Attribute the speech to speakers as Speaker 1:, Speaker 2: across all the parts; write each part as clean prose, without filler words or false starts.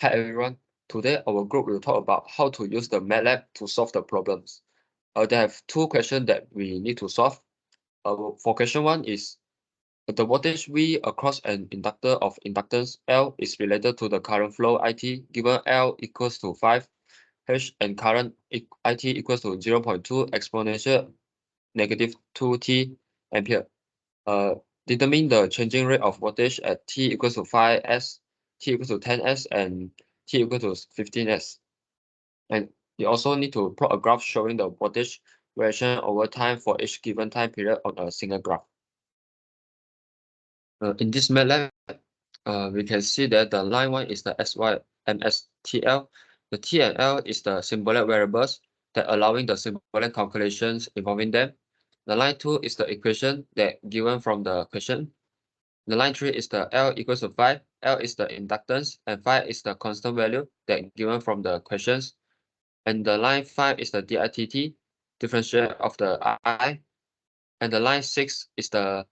Speaker 1: Hi everyone, today our group will talk about how to use the MATLAB to solve the problems. They have two questions that we need to solve. For question one is, the voltage V across an inductor of inductance L is related to the current flow IT given L equals to 5, H and current IT equals to 0.2 exponential negative 2t ampere. Determine the changing rate of voltage at t equals to 5s, t equals to 10s, and t equals to 15s. And you also need to plot a graph showing the voltage variation over time for each given time period on a single graph. In this MATLAB, we can see that the line 1 is the SY and STL. The T and L is the symbolic variables that allowing the symbolic calculations involving them. The line 2 is the equation that given from the question. The line 3 is the L equals to 5, L is the inductance, and 5 is the constant value that given from the questions. And the line 5 is the DITT, differential of the I. And the line 6 is the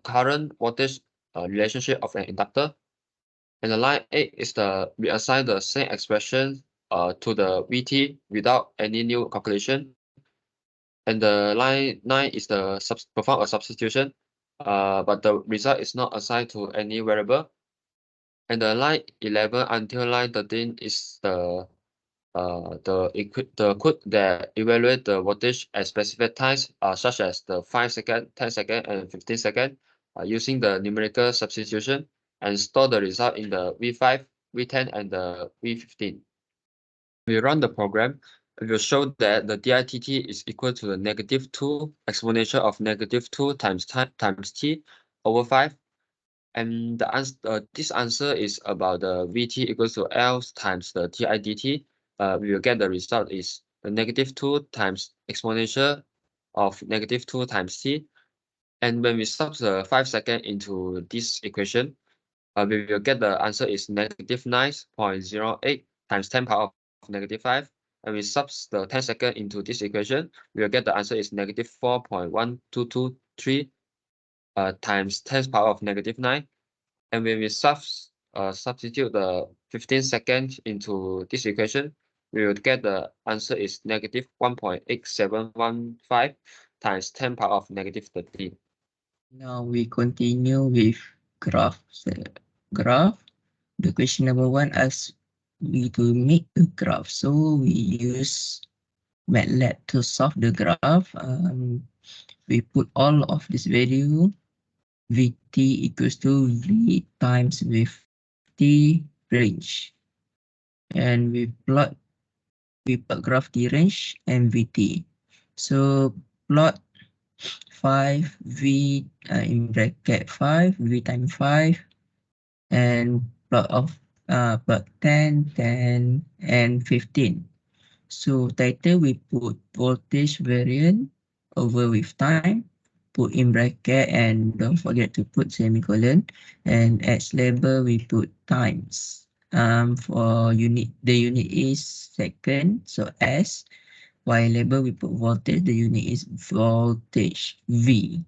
Speaker 1: current voltage relationship of an inductor. And the line 8 is we assign the same expression to the VT without any new calculation. And the line 9 is the perform a substitution, but the result is not assigned to any variable. And the line 11 until line 13 is the code that evaluate the voltage at specified times, such as the 5 second, 10 second, and 15 second, using the numerical substitution, and store the result in the V5, V10, and the V15. We run the program, it will show that the DITT is equal to the -2 exponential of -2 times t over 5. And this answer is about the VT equals to L times the TIDT. We will get the result is the -2 times exponential of -2 times t. And when we sub the 5 second into this equation, we will get the answer is -9.08 times 10 power of -5. And we sub the 10 second into this equation, we will get the answer is -4.1223 times 10 power of -9. And when we substitute the 15 seconds into this equation, we will get the answer is -1.8715 times 10 power of -13.
Speaker 2: Now we continue with graph. The question number 1 asks we to make a graph. So we use MATLAB to solve the graph. We put all of this value. Vt equals to V times with T range. And we plot graph T range and Vt. So plot 5 V in bracket 5 V times 5 and plot of plot 10, 10 and 15. So title we put voltage variant over with time, put in bracket and don't forget to put semicolon, and X label we put times. For unit, the unit is second, so S. Y label we put voltage, the unit is voltage V.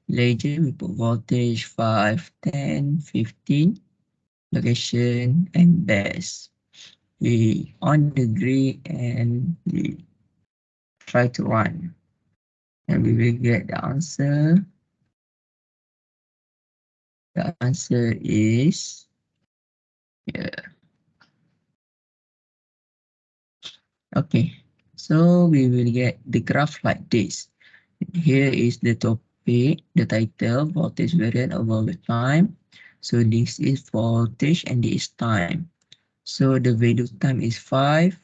Speaker 2: Legend we put voltage 5, 10, 15, location and base. We on the grid and we try to run and we will get the answer. The answer is here. Okay, so we will get the graph like this. Here is the topic, the title, voltage variant over the time. So this is voltage and this is time. So the value time is 5,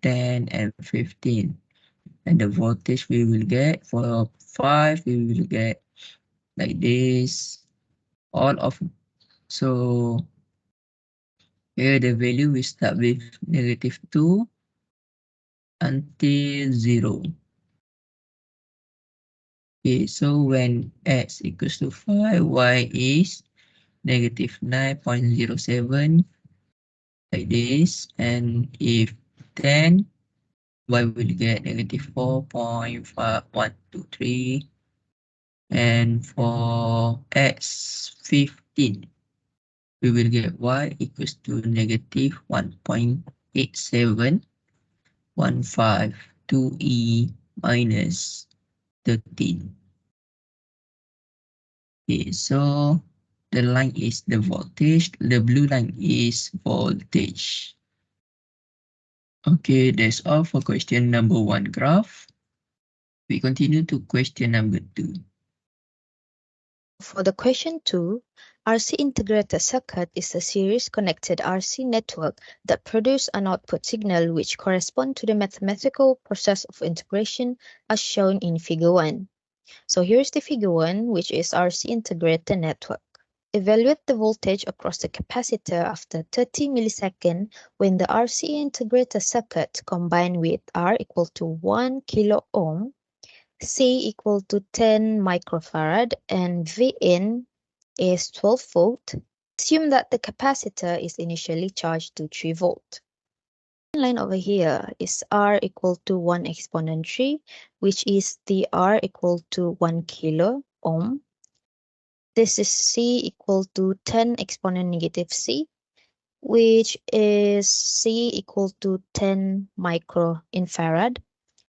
Speaker 2: 10 and 15. And the voltage we will get for 5, we will get like this. All of, so here the value we start with -2 until 0. Okay, so when x equals to 5, y is -9.07 like this, and if 10, y will get -4.5123, and for x 15, we will get y equals to negative 1.87152e minus 13. Okay, so the line is the voltage, the blue line is voltage. Okay, that's all for question number 1 graph. We continue to question number 2.
Speaker 3: For the question 2, RC integrated circuit is a series connected RC network that produce an output signal which correspond to the mathematical process of integration as shown in figure 1. So here's the figure 1, which is RC integrated network. Evaluate the voltage across the capacitor after 30 milliseconds when the RC integrated circuit combined with R equal to 1 kilo ohm, C equal to 10 microfarad, and Vn is 12 volt. Assume that the capacitor is initially charged to 3 volt. Line over here is R equal to 1 exponent 3, which is the R equal to 1 kilo ohm. This is C equal to 10 exponent negative C, which is C equal to 10 microinfarad.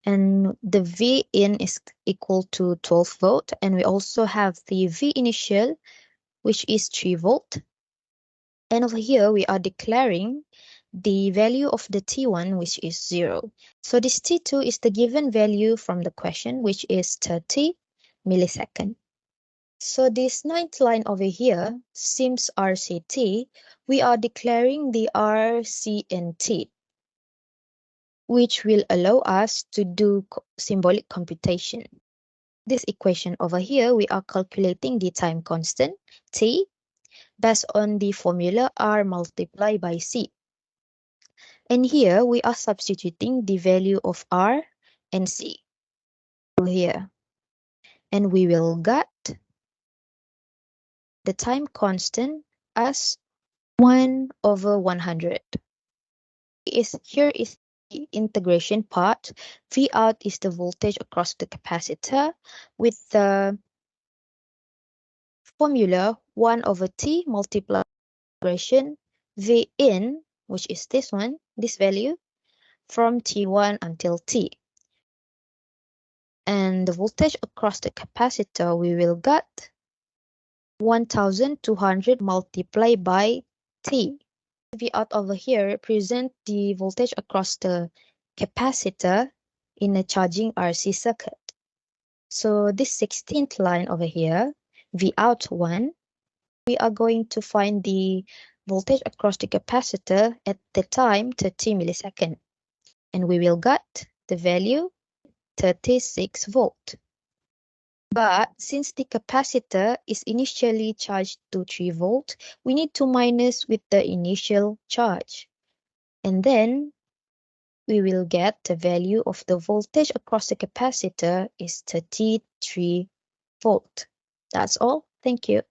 Speaker 3: And the V in is equal to 12 volt. And we also have the V initial, which is 3 volt. And over here, we are declaring the value of the T1, which is 0. So this T2 is the given value from the question, which is 30 milliseconds. So this ninth line over here, seems RCT, we are declaring the RCNT, which will allow us to do symbolic computation. This equation over here, we are calculating the time constant, T, based on the formula R multiplied by C. And here, we are substituting the value of R and C over here. And we will get the time constant as 1/100. Here is the integration part. V out is the voltage across the capacitor with the formula 1/T multiplied integration V in, which is this one, this value, from T1 until T. And the voltage across the capacitor, we will get 1200 multiplied by T. V out over here represent the voltage across the capacitor in a charging RC circuit. So this 16th line over here, V out 1, we are going to find the voltage across the capacitor at the time 30 milliseconds. And we will get the value 36 volt. But since the capacitor is initially charged to 3 volt, we need to minus with the initial charge. And then we will get the value of the voltage across the capacitor is 33 volt. That's all. Thank you.